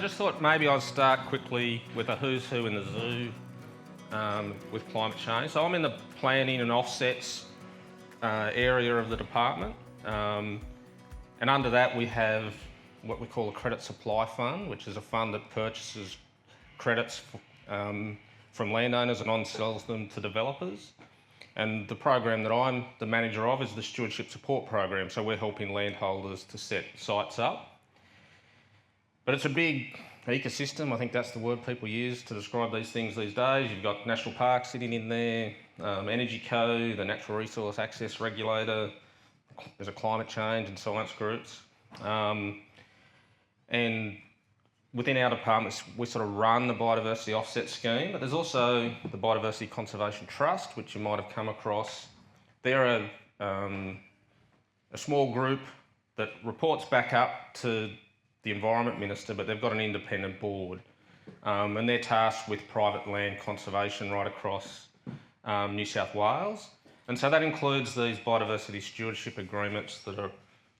I just thought maybe I'd start quickly with a who's who in the zoo with climate change. So I'm in the planning and offsets area of the department, and under that we have what we call a credit supply fund, which is a fund that purchases credits from landowners and on-sells them to developers. And the program that I'm the manager of is the stewardship support program, so we're helping landholders to set sites up. But it's a big ecosystem. I think that's the word people use to describe these things these days. You've got national parks sitting in there, Energy Co, the Natural Resource Access Regulator, there's a climate change and science groups. And within our departments, we sort of run the biodiversity offset scheme, but there's also the Biodiversity Conservation Trust, which you might have come across. They're a small group that reports back up to the Environment Minister, but they've got an independent board. And they're tasked with private land conservation right across New South Wales. And so that includes these biodiversity stewardship agreements that are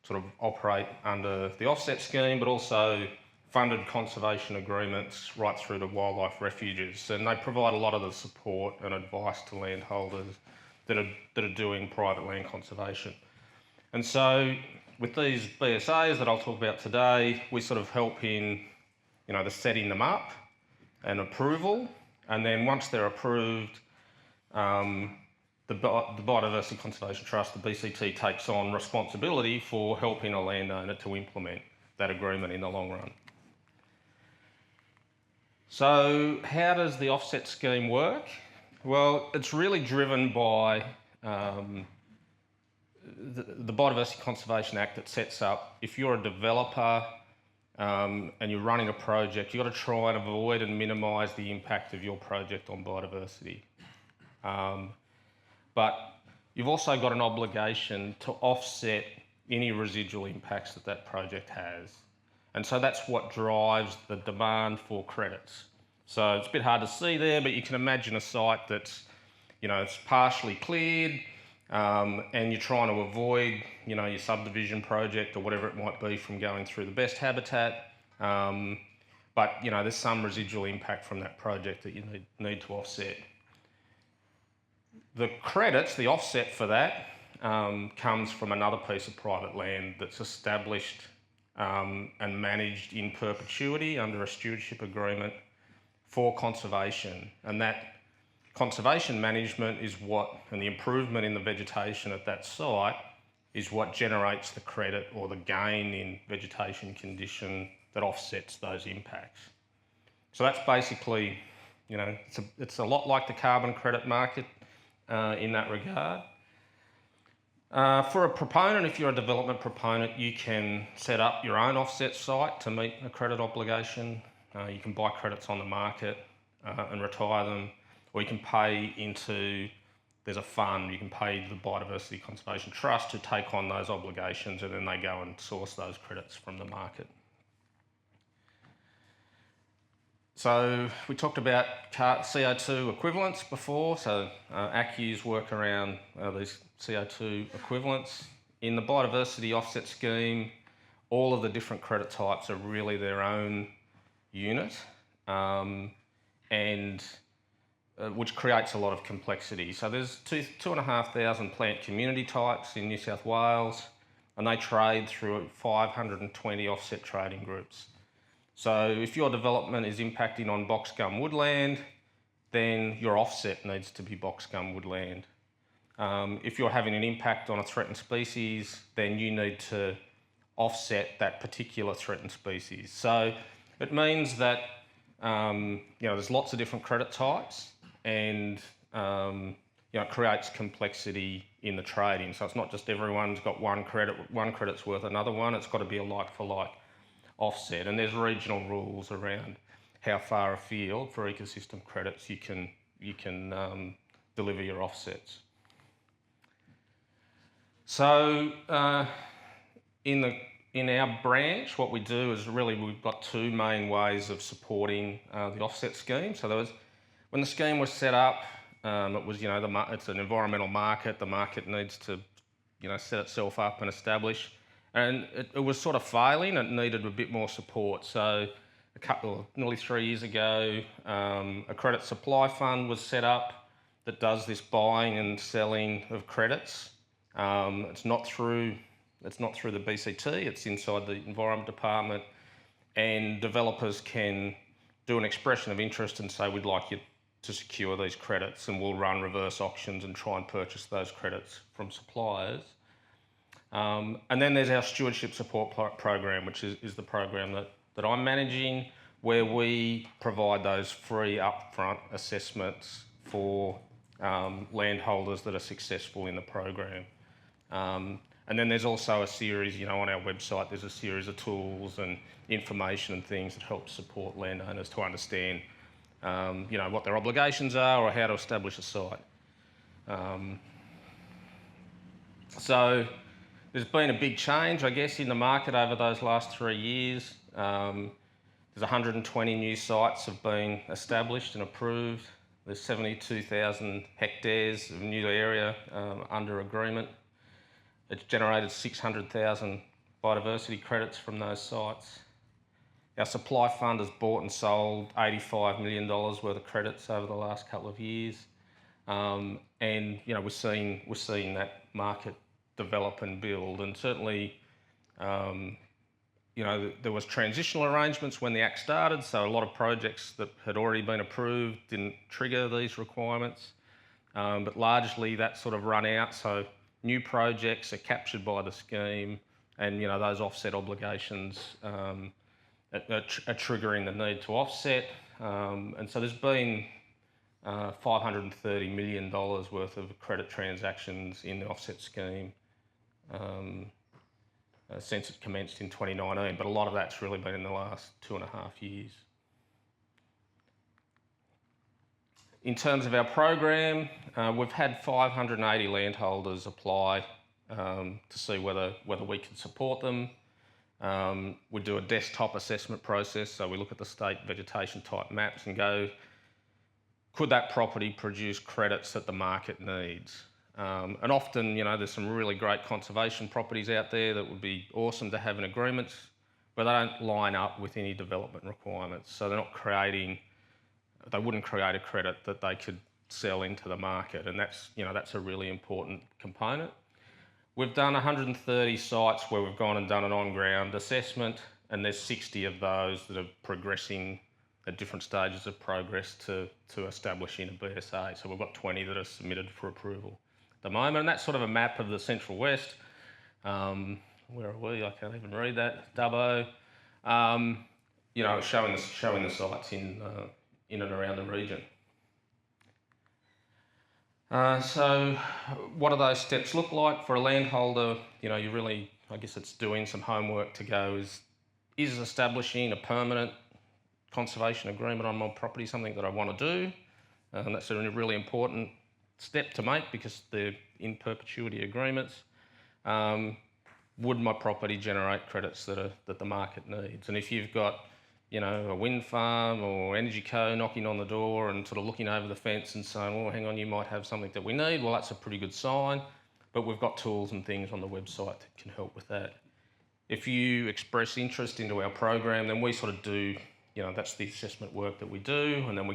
sort of operate under the offset scheme, but also funded conservation agreements right through to wildlife refuges. And they provide a lot of the support and advice to landholders that are doing private land conservation. And so with these BSAs that I'll talk about today, we sort of help in, the setting them up and approval. And then once they're approved, the Biodiversity Conservation Trust, the BCT, takes on responsibility for helping a landowner to implement that agreement in the long run. So how does the offset scheme work? Well, it's really driven by the Biodiversity Conservation Act that sets up, if you're a developer and you're running a project, you've got to try and avoid and minimise the impact of your project on biodiversity. But you've also got an obligation to offset any residual impacts that project has. And so that's what drives the demand for credits. So it's a bit hard to see there, but you can imagine a site that's, it's partially cleared, and you're trying to avoid, your subdivision project or whatever it might be from going through the best habitat. But, there's some residual impact from that project that you need to offset. The credits, the offset for that, comes from another piece of private land that's established and managed in perpetuity under a stewardship agreement for conservation. And that conservation management is and the improvement in the vegetation at that site is what generates the credit or the gain in vegetation condition that offsets those impacts. So that's basically, it's a lot like the carbon credit market in that regard. For a proponent, if you're a development proponent, you can set up your own offset site to meet a credit obligation. You can buy credits on the market and retire them, or you can pay into, there's a fund, you can pay the Biodiversity Conservation Trust to take on those obligations, and then they go and source those credits from the market. So we talked about CO2 equivalents before, so ACCUs work around these CO2 equivalents. In the biodiversity offset scheme, all of the different credit types are really their own unit, which creates a lot of complexity. So there's 2,500 plant community types in New South Wales, and they trade through 520 offset trading groups. So if your development is impacting on box gum woodland, then your offset needs to be box gum woodland. If you're having an impact on a threatened species, then you need to offset that particular threatened species. So it means that there's lots of different credit types, and it creates complexity in the trading. So it's not just everyone's got one credit's worth another one. It's got to be a like-for-like offset, and there's regional rules around how far afield for ecosystem credits you can deliver your offsets. So in our branch, what we do is we've got two main ways of supporting the offset scheme. So when the scheme was set up, it was it's an environmental market. The market needs to set itself up and establish, and it was sort of failing. It needed a bit more support. So nearly 3 years ago, a credit supply fund was set up that does this buying and selling of credits. It's not through the BCT, it's inside the Environment Department, and developers can do an expression of interest and say, we'd like you to secure these credits, and we'll run reverse auctions and try and purchase those credits from suppliers. And then there's our stewardship support program, which is the program that I'm managing, where we provide those free upfront assessments for landholders that are successful in the program. And then there's also a series, on our website, there's a series of tools and information and things that help support landowners to understand, what their obligations are or how to establish a site. So there's been a big change, I guess, in the market over those last 3 years. There's 120 new sites have been established and approved. There's 72,000 hectares of new area under agreement. It's generated 600,000 biodiversity credits from those sites. Our supply fund has bought and sold $85 million worth of credits over the last couple of years. And we're seeing that market develop and build, and certainly there was transitional arrangements when the Act started, so a lot of projects that had already been approved didn't trigger these requirements, but largely that's sort of run out, so new projects are captured by the scheme, and those offset obligations are triggering the need to offset, and so there's been $530 million worth of credit transactions in the offset scheme since it commenced in 2019, but a lot of that's really been in the last 2.5 years. In terms of our program, we've had 580 landholders apply to see whether we can support them. We do a desktop assessment process, so we look at the state vegetation type maps and go, could that property produce credits that the market needs? And often, there's some really great conservation properties out there that would be awesome to have in agreements, but they don't line up with any development requirements. So they wouldn't create a credit that they could sell into the market, and that's a really important component. We've done 130 sites where we've gone and done an on-ground assessment, and there's 60 of those that are progressing at different stages of progress to establishing a BSA. So we've got 20 that are submitted for approval at the moment, and that's sort of a map of the Central West. Where are we? I can't even read that. Dubbo. Showing the sites in and around the region. So what do those steps look like for a landholder? You really, I guess it's doing some homework to go, is establishing a permanent conservation agreement on my property something that I want to do? And that's a really important step to make because they're in perpetuity agreements. Would my property generate credits that the market needs? And if you've got a wind farm or energy co knocking on the door and sort of looking over the fence and saying, well, hang on, you might have something that we need, well, that's a pretty good sign, but we've got tools and things on the website that can help with that. If you express interest into our program, then we sort of do, that's the assessment work that we do, and then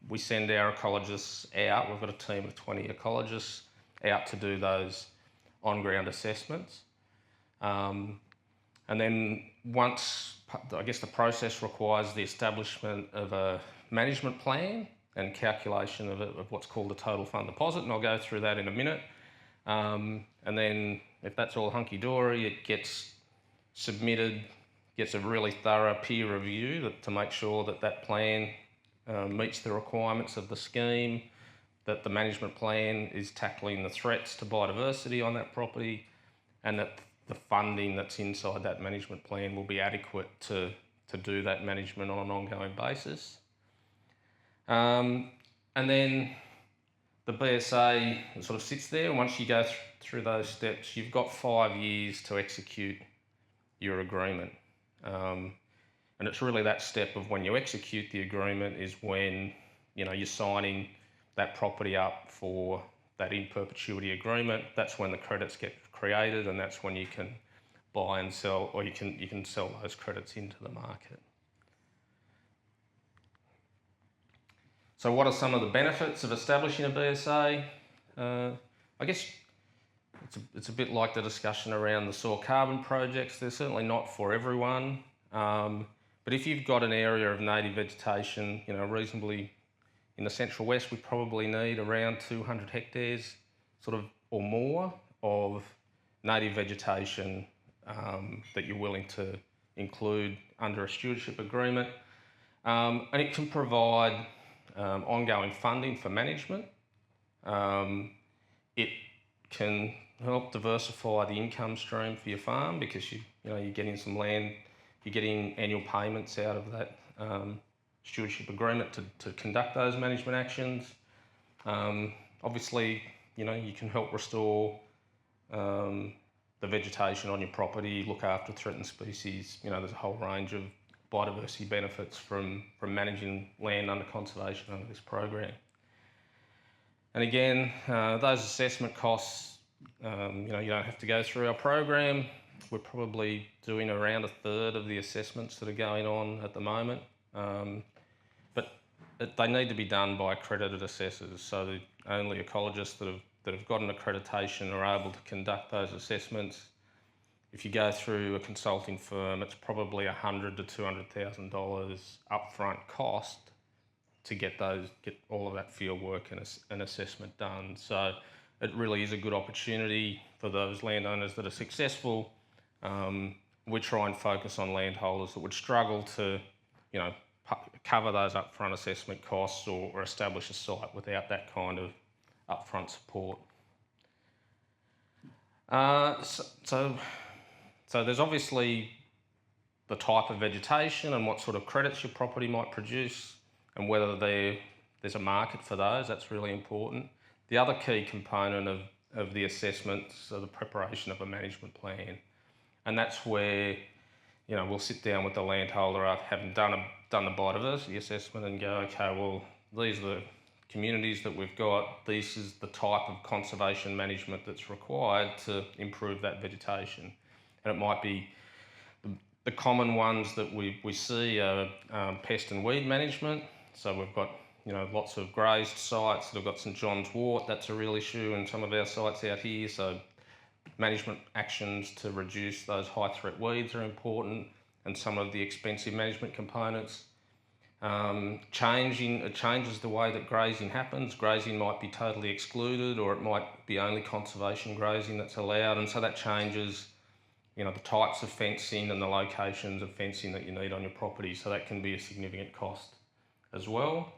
we send our ecologists out. We've got a team of 20 ecologists out to do those on-ground assessments. And then once, I guess the process requires the establishment of a management plan and calculation of what's called a total fund deposit, and I'll go through that in a minute. And then if that's all hunky-dory, it gets submitted, gets a really thorough peer review to make sure that plan meets the requirements of the scheme, that the management plan is tackling the threats to biodiversity on that property, and that the funding that's inside that management plan will be adequate to do that management on an ongoing basis. And then the BSA sort of sits there, and once you go through those steps, you've got 5 years to execute your agreement. And it's really that step of when you execute the agreement is when you're signing that property up for that in perpetuity agreement. That's when the credits get created, and that's when you can buy and sell, or you can sell those credits into the market. So what are some of the benefits of establishing a BSA? I guess it's a bit like the discussion around the soil carbon projects. They're certainly not for everyone, but if you've got an area of native vegetation, reasonably in the Central West, we probably need around 200 hectares, or more, of native vegetation that you're willing to include under a stewardship agreement, and it can provide ongoing funding for management. It can help diversify the income stream for your farm because you're getting some land, you're getting annual payments out of that stewardship agreement to conduct those management actions. Obviously, you can help restore the vegetation on your property, look after threatened species. There's a whole range of biodiversity benefits from managing land under conservation under this program. And again, those assessment costs, you don't have to go through our program. We're probably doing around 1/3 of the assessments that are going on at the moment. But they need to be done by accredited assessors, so the only ecologists that have got an accreditation are able to conduct those assessments. If you go through a consulting firm, it's probably $100,000 to $200,000 upfront cost to get all of that field work and assessment done. So it really is a good opportunity for those landowners that are successful. We try and focus on landholders that would struggle to, cover those upfront assessment costs or establish a site without that kind of upfront support. So there's obviously the type of vegetation and what sort of credits your property might produce and whether there's a market for those. That's really important. The other key component of the assessments are the preparation of a management plan. And that's where, we'll sit down with the landholder after having done the biodiversity assessment and go, okay, well, these are the communities that we've got. This is the type of conservation management that's required to improve that vegetation. And it might be the common ones that we see are pest and weed management. So we've got lots of grazed sites that have got St John's wort. That's a real issue in some of our sites out here. So management actions to reduce those high threat weeds are important, and some of the expensive management components. It changes the way that grazing happens. Grazing might be totally excluded, or it might be only conservation grazing that's allowed, and so that changes the types of fencing and the locations of fencing that you need on your property, so that can be a significant cost as well.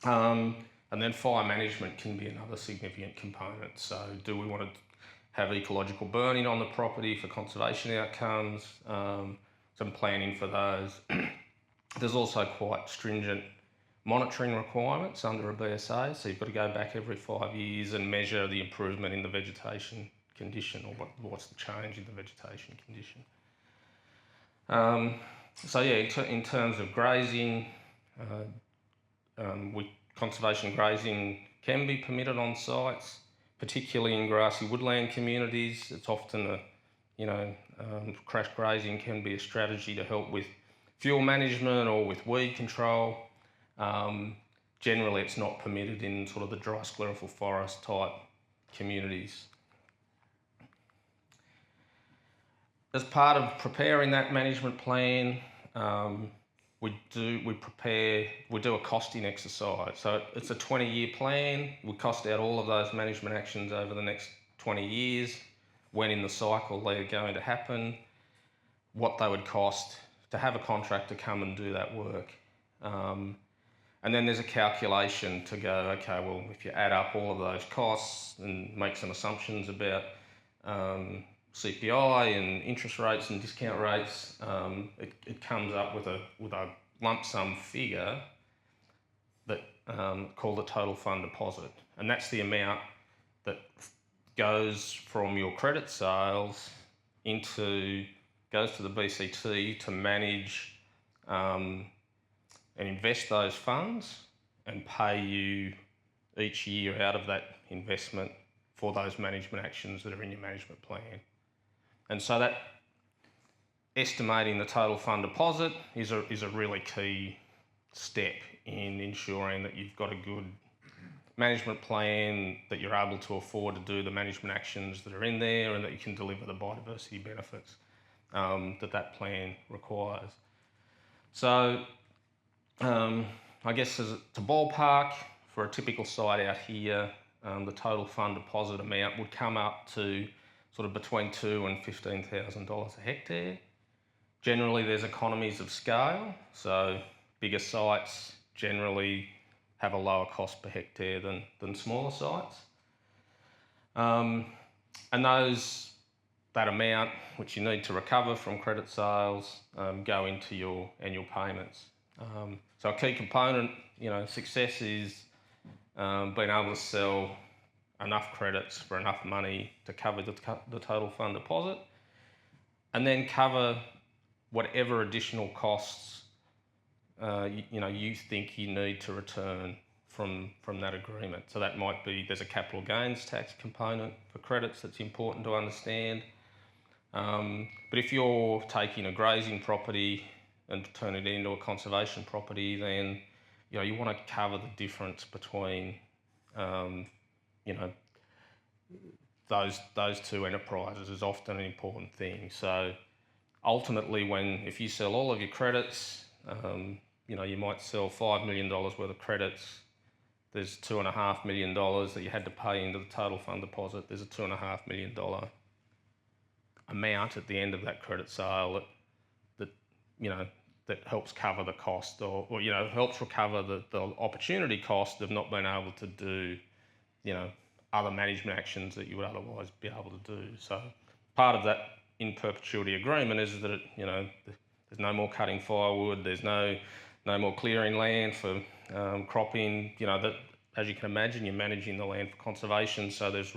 And then fire management can be another significant component. So do we want to have ecological burning on the property for conservation outcomes? Some planning for those. There's also quite stringent monitoring requirements under a BSA, so you've got to go back every 5 years and measure the improvement in the vegetation condition, or what's the change in the vegetation condition. So yeah, in terms of grazing, conservation grazing can be permitted on sites, particularly in grassy woodland communities. It's often crash grazing can be a strategy to help with fuel management or with weed control. Generally, it's not permitted in sort of the dry sclerophyll forest type communities. As part of preparing that management plan, we do a costing exercise. So it's a 20-year plan. We cost out all of those management actions over the next 20 years, when in the cycle they're going to happen, what they would cost to have a contractor come and do that work. And then there's a calculation to go, okay, well, if you add up all of those costs and make some assumptions about CPI and interest rates and discount rates, it comes up with a lump sum figure that called a total fund deposit, and that's the amount that goes from your credit sales goes to the BCT to manage and invest those funds and pay you each year out of that investment for those management actions that are in your management plan. And so that estimating the total fund deposit is a really key step in ensuring that you've got a good management plan, that you're able to afford to do the management actions that are in there, and that you can deliver the biodiversity benefits that plan requires. So I guess to ballpark, for a typical site out here, the total fund deposit amount would come up to sort of between $2,000 and $15,000 a hectare. Generally, there's economies of scale, so bigger sites generally have a lower cost per hectare than smaller sites. And that amount which you need to recover from credit sales go into your annual payments. So a key component, success is being able to sell enough credits for enough money to cover the total fund deposit, and then cover whatever additional costs you think you need to return from that agreement. So that might be, there's a capital gains tax component for credits that's important to understand. But if you're taking a grazing property and turning it into a conservation property, then you want to cover the difference between those two enterprises is often an important thing. So ultimately, if you sell all of your credits, you might sell $5 million worth of credits. There's $2.5 million that you had to pay into the total fund deposit. There's a $2.5 million amount at the end of that credit sale that helps cover the cost, or helps recover the opportunity cost of not being able to do other management actions that you would otherwise be able to do. So part of that in perpetuity agreement is that there's no more cutting firewood, there's no more clearing land for cropping. That, as you can imagine, you're managing the land for conservation, so there's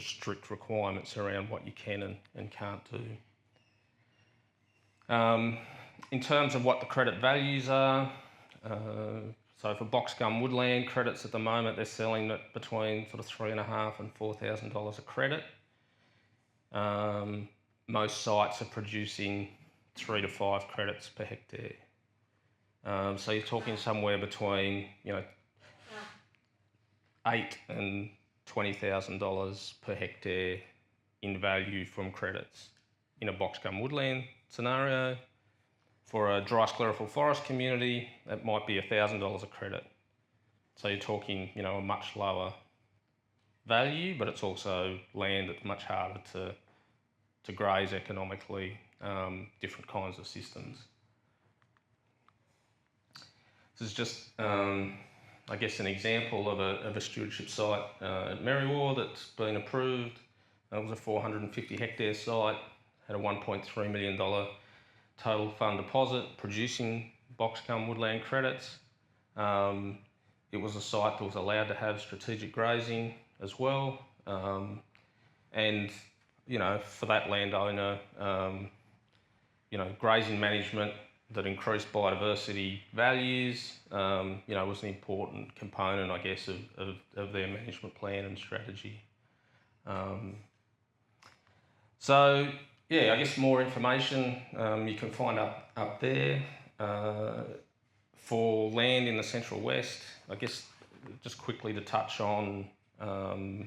strict requirements around what you can and can't do. In terms of what the credit values are, so for box gum woodland credits at the moment, they're selling at between sort of $3,500 and $4,000 a credit. Most sites are producing 3 to 5 credits per hectare. So you're talking somewhere between $8,000 and $20,000 per hectare in value from credits in a box gum woodland scenario. For a dry sclerophyll forest community, it might be $1,000 a credit. So you're talking, a much lower value, but it's also land that's much harder to graze economically, different kinds of systems. This is just, I guess, an example of a stewardship site at Merriwa that's been approved. It was a 450 hectare site, had a $1.3 million total fund deposit, producing box gum woodland credits. It was a site that was allowed to have strategic grazing as well. And, for that landowner, grazing management that increased biodiversity values, was an important component, I guess, of their management plan and strategy. So, yeah, I guess more information you can find up there. For land in the Central West, I guess just quickly to touch on the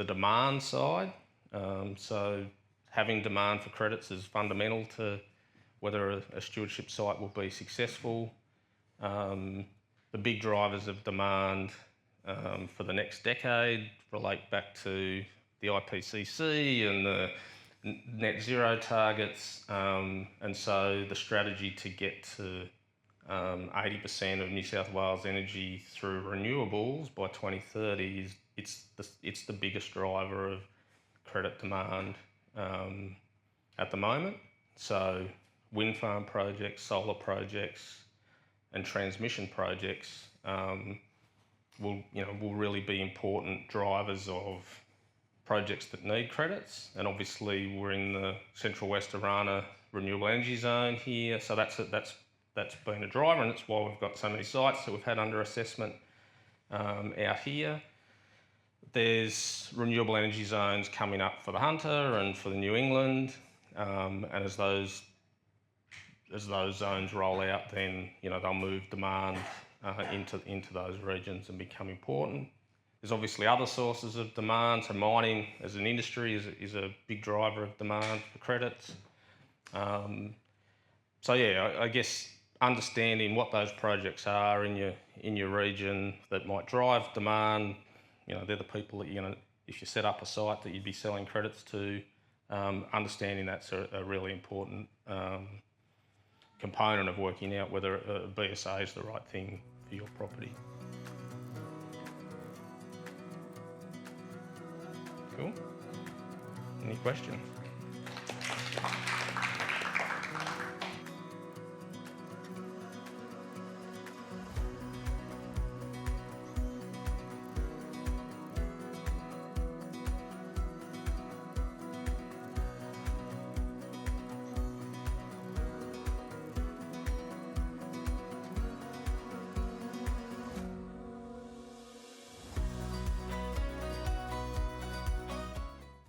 demand side. So having demand for credits is fundamental to whether a stewardship site will be successful. The big drivers of demand for the next decade relate back to the IPCC and the net zero targets, and so the strategy to get to 80% of New South Wales energy through renewables by 2030 it's the biggest driver of credit demand at the moment. So wind farm projects, solar projects, and transmission projects will really be important drivers of projects that need credits. And obviously we're in the Central West Arana renewable energy zone here, so that's been a driver, and that's why we've got so many sites that we've had under assessment out here. There's renewable energy zones coming up for the Hunter and for the New England, and as those as those zones roll out, then they'll move demand into those regions and become important. There's obviously other sources of demand. So mining as an industry is a big driver of demand for credits. So yeah, I guess understanding what those projects are in your region that might drive demand. They're the people that if you set up a site that you'd be selling credits to. Understanding that's a really important component of working out whether a BSA is the right thing for your property. Cool. Any questions?